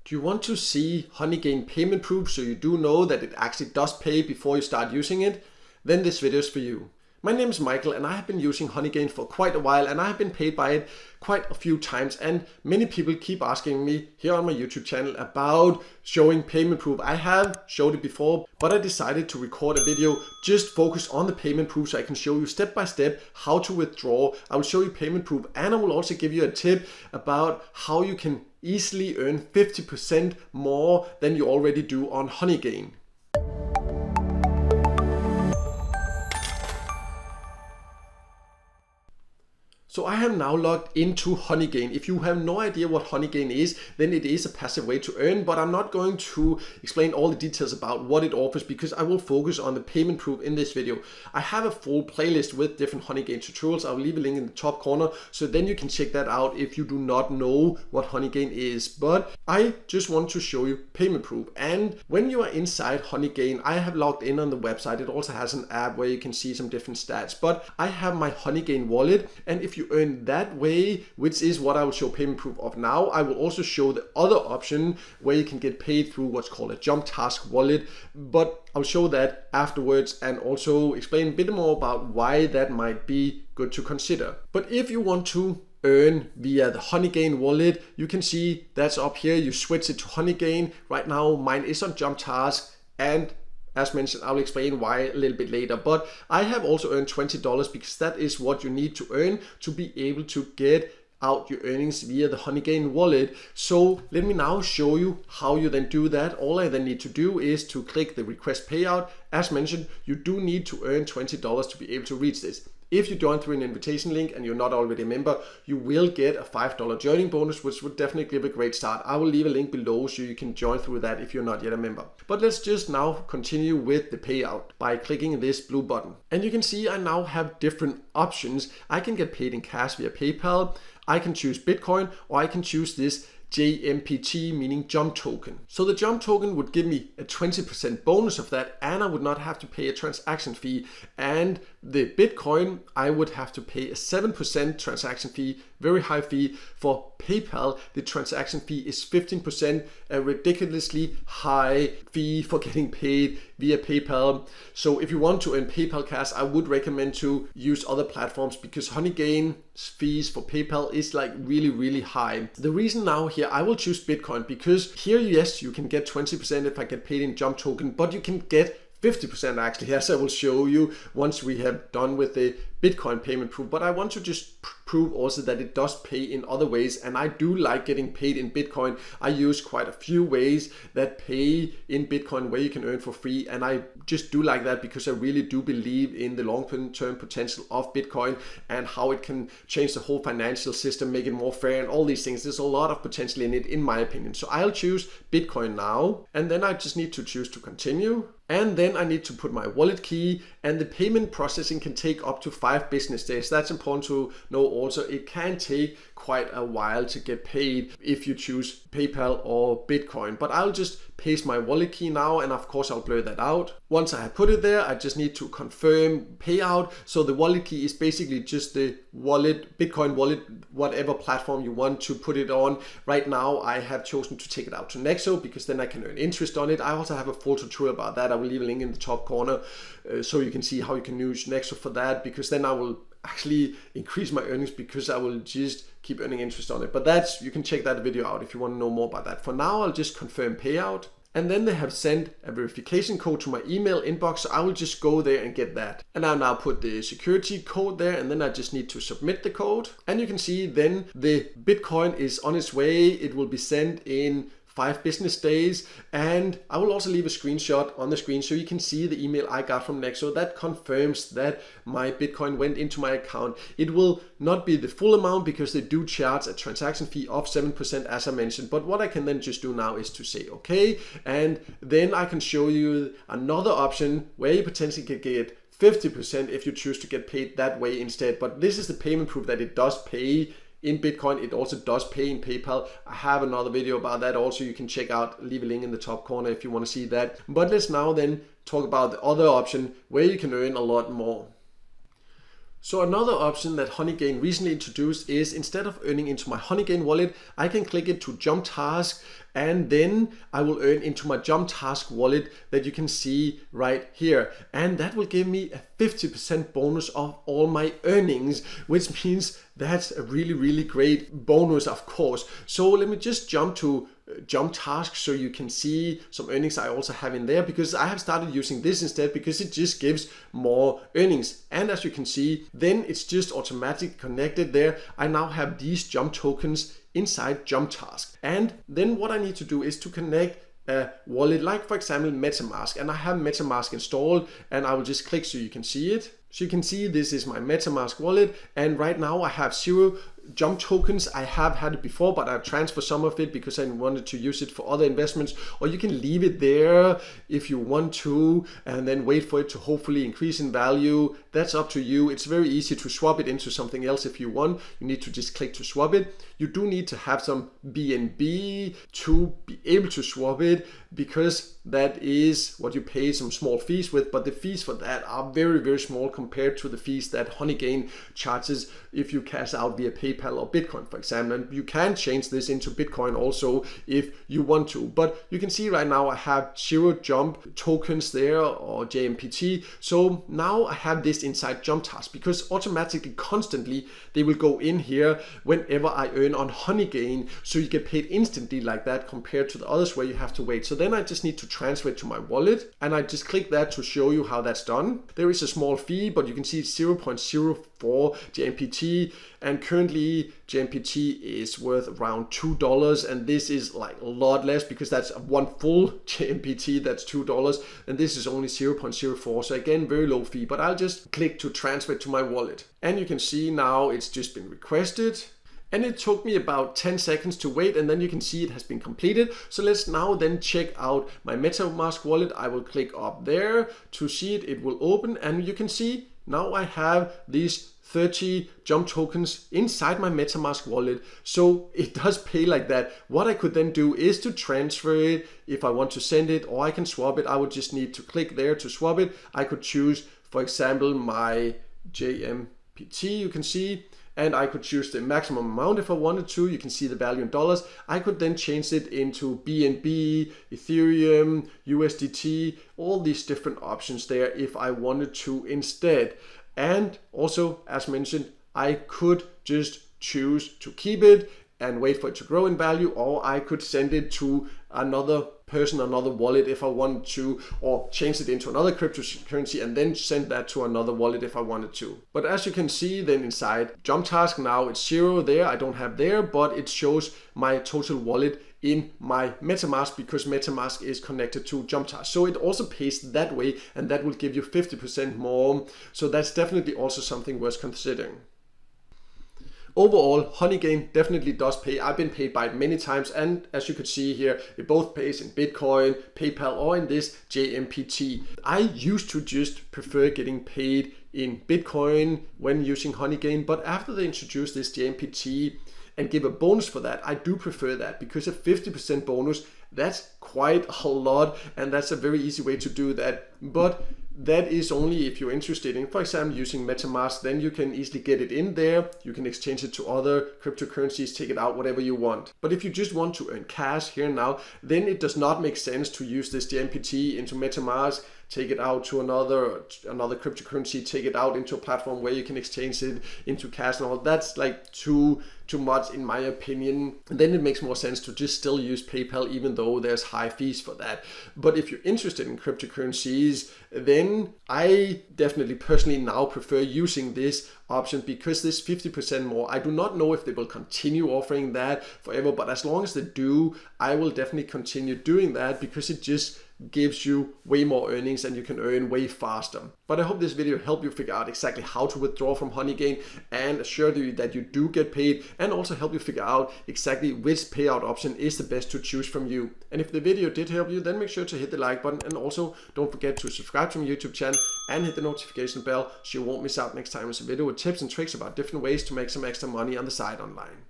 Do you want to see Honeygain payment proof so you do know that it actually does pay before you start using it? Then this video is for you. My name is Michael and I have been using Honeygain for quite a while and I have been paid by it quite a few times, and many people keep asking me here on my YouTube channel about showing payment proof. I have showed it before, but I decided to record a video just focused on the payment proof so I can show you step by step how to withdraw. I will show you payment proof and I will also give you a tip about how you can easily earn 50% more than you already do on Honeygain. So I have now logged into Honeygain. If you have no idea what Honeygain is, then it is a passive way to earn, but I'm not going to explain all the details about what it offers because I will focus on the payment proof in this video. I have a full playlist with different Honeygain tutorials. I'll leave a link in the top corner, so then you can check that out if you do not know what Honeygain is. But I just want to show you payment proof. And when you are inside Honeygain, I have logged in on the website. It also has an app where you can see some different stats, but I have my Honeygain wallet, and if you earn that way, which is what I will show payment proof of now, I will also show the other option where you can get paid through what's called a jump task wallet, but I'll show that afterwards and also explain a bit more about why that might be good to consider. But if you want to earn via the Honeygain wallet, you can see that's up here. You switch it to Honeygain. Right now mine is on jump task, and as mentioned, I'll explain why a little bit later, but I have also earned $20 because that is what you need to earn to be able to get out your earnings via the Honeygain wallet. So let me now show you how you then do that. All I then need to do is to click the request payout. As mentioned, you do need to earn $20 to be able to reach this. If you join through an invitation link and you're not already a member, you will get a $5 joining bonus, which would definitely give a great start. I will leave a link below so you can join through that if you're not yet a member. But let's just now continue with the payout by clicking this blue button. And you can see I now have different options. I can get paid in cash via PayPal, I can choose Bitcoin, or I can choose this JMPT, meaning jump token. So the jump token would give me a 20% bonus of that, and I would not have to pay a transaction fee. And the Bitcoin, I would have to pay a 7% transaction fee, very high fee. For PayPal, the transaction fee is 15%, a ridiculously high fee for getting paid via PayPal. So if you want to earn PayPal cash, I would recommend to use other platforms because Honeygain's fees for PayPal is like really high. The reason now here I will choose Bitcoin because here, yes, you can get 20% if I get paid in jump token, but you can get 50% actually, as I will show you once we have done with the Bitcoin payment proof. But I want to just prove also that it does pay in other ways, and I do like getting paid in Bitcoin. I use quite a few ways that pay in Bitcoin where you can earn for free, and I just do like that because I really do believe in the long-term potential of Bitcoin and how it can change the whole financial system, make it more fair and all these things. There's a lot of potential in it, in my opinion. So I'll choose Bitcoin now, and then I just need to choose to continue. And then I need to put my wallet key, and the payment processing can take up to 5 business days. That's important to know also. It can take quite a while to get paid if you choose PayPal or Bitcoin. But I'll just paste my wallet key now, and of course I'll blur that out. Once I have put it there, I just need to confirm payout. So the wallet key is basically just the wallet, Bitcoin wallet, whatever platform you want to put it on. Right now I have chosen to take it out to Nexo because then I can earn interest on it. I also have a full tutorial about that. I will leave a link in the top corner so you can see how you can use Nexo for that, because then I will actually increase my earnings because I will just keep earning interest on it. But that's, you can check that video out if you want to know more about that. For now, I'll just confirm payout. And then they have sent a verification code to my email inbox, so I will just go there and get that. And I'll now put the security code there, and then I just need to submit the code. And you can see then the Bitcoin is on its way. It will be sent in 5 business days, and I will also leave a screenshot on the screen so you can see the email I got from Nexo that confirms that my Bitcoin went into my account. It will not be the full amount because they do charge a transaction fee of 7%, as I mentioned, but what I can then just do now is to say okay, and then I can show you another option where you potentially could get 50% if you choose to get paid that way instead. But this is the payment proof that it does pay in Bitcoin. It also does pay in PayPal. I have another video about that also, you can check out, leave a link in the top corner if you want to see that. But let's now then talk about the other option where you can earn a lot more. So another option that Honeygain recently introduced is instead of earning into my Honeygain wallet, I can click it to jump task, and then I will earn into my jump task wallet that you can see right here. And that will give me a 50% bonus of all my earnings, which means that's a really, really great bonus, of course. So let me just jump to jump task so you can see some earnings I also have in there, because I have started using this instead because it just gives more earnings. And as you can see, then it's just automatically connected there. I now have these jump tokens inside jump task. And then what I need to do is to connect a wallet, like for example MetaMask, and I have MetaMask installed, and I will just click so you can see it. So you can see this is my MetaMask wallet, and right now I have 0 jump tokens. I have had it before, but I've transferred some of it because I wanted to use it for other investments, or you can leave it there if you want to and then wait for it to hopefully increase in value. That's up to you. It's very easy to swap it into something else if you want. You need to just click to swap it. You do need to have some BNB to be able to swap it, because that is what you pay some small fees with, but the fees for that are very, very small compared to the fees that Honeygain charges if you cash out via PayPal or Bitcoin, for example. And you can change this into Bitcoin also if you want to, but you can see right now I have 0 jump tokens there, or JMPT. So now I have this inside jump task, because automatically constantly they will go in here whenever I earn on Honeygain, so you get paid instantly like that compared to the others where you have to wait. So then I just need to transfer it to my wallet, and I just click that to show you how that's done. There is a small fee, but you can see it's 0.04 JMPT, and currently JMPT is worth around $2, and this is like a lot less because that's one full JMPT, that's $2, and this is only 0.04. So again, very low fee, but I'll just click to transfer it to my wallet, and you can see now it's just been requested. And it took me about 10 seconds to wait, and then you can see it has been completed. So let's now then check out my MetaMask wallet. I will click up there to see it. It will open, and you can see now I have these 30 jump tokens inside my MetaMask wallet. So it does pay like that. What I could then do is to transfer it if I want to send it, or I can swap it. I would just need to click there to swap it. I could choose, for example, my JMPT, you can see, and I could choose the maximum amount if I wanted to. You can see the value in dollars. I could then change it into BNB, Ethereum, USDT, all these different options there if I wanted to instead. And also, as mentioned, I could just choose to keep it and wait for it to grow in value, or I could send it to another person, another wallet if I wanted to, or change it into another cryptocurrency and then send that to another wallet if I wanted to. But as you can see then inside jump task, now it's 0 there, I don't have there, but it shows my total wallet in my MetaMask because MetaMask is connected to jump task. So it also pays that way, and that will give you 50% more. So that's definitely also something worth considering. Overall, Honeygain definitely does pay. I've been paid by it many times, and as you could see here, it both pays in Bitcoin, PayPal, or in this JMPT. I used to just prefer getting paid in Bitcoin when using Honeygain, but after they introduced this JMPT and give a bonus for that, I do prefer that, because a 50% bonus, that's quite a lot, and that's a very easy way to do that. But that is only if you're interested in, for example, using MetaMask. Then you can easily get it in there. You can exchange it to other cryptocurrencies, take it out, whatever you want. But if you just want to earn cash here and now, then it does not make sense to use this JMPT into MetaMask, take it out to another cryptocurrency, take it out into a platform where you can exchange it into cash and all. That's like too much in my opinion. And then it makes more sense to just still use PayPal, even though there's high fees for that. But if you're interested in cryptocurrencies, then I definitely personally now prefer using this option, because this 50% more, I do not know if they will continue offering that forever, but as long as they do, I will definitely continue doing that, because it just gives you way more earnings and you can earn way faster. But I hope this video helped you figure out exactly how to withdraw from Honeygain and assure you that you do get paid, and also help you figure out exactly which payout option is the best to choose from you. And if the video did help you, then make sure to hit the like button, and also don't forget to subscribe to my YouTube channel and hit the notification bell so you won't miss out next time with a video with tips and tricks about different ways to make some extra money on the side online.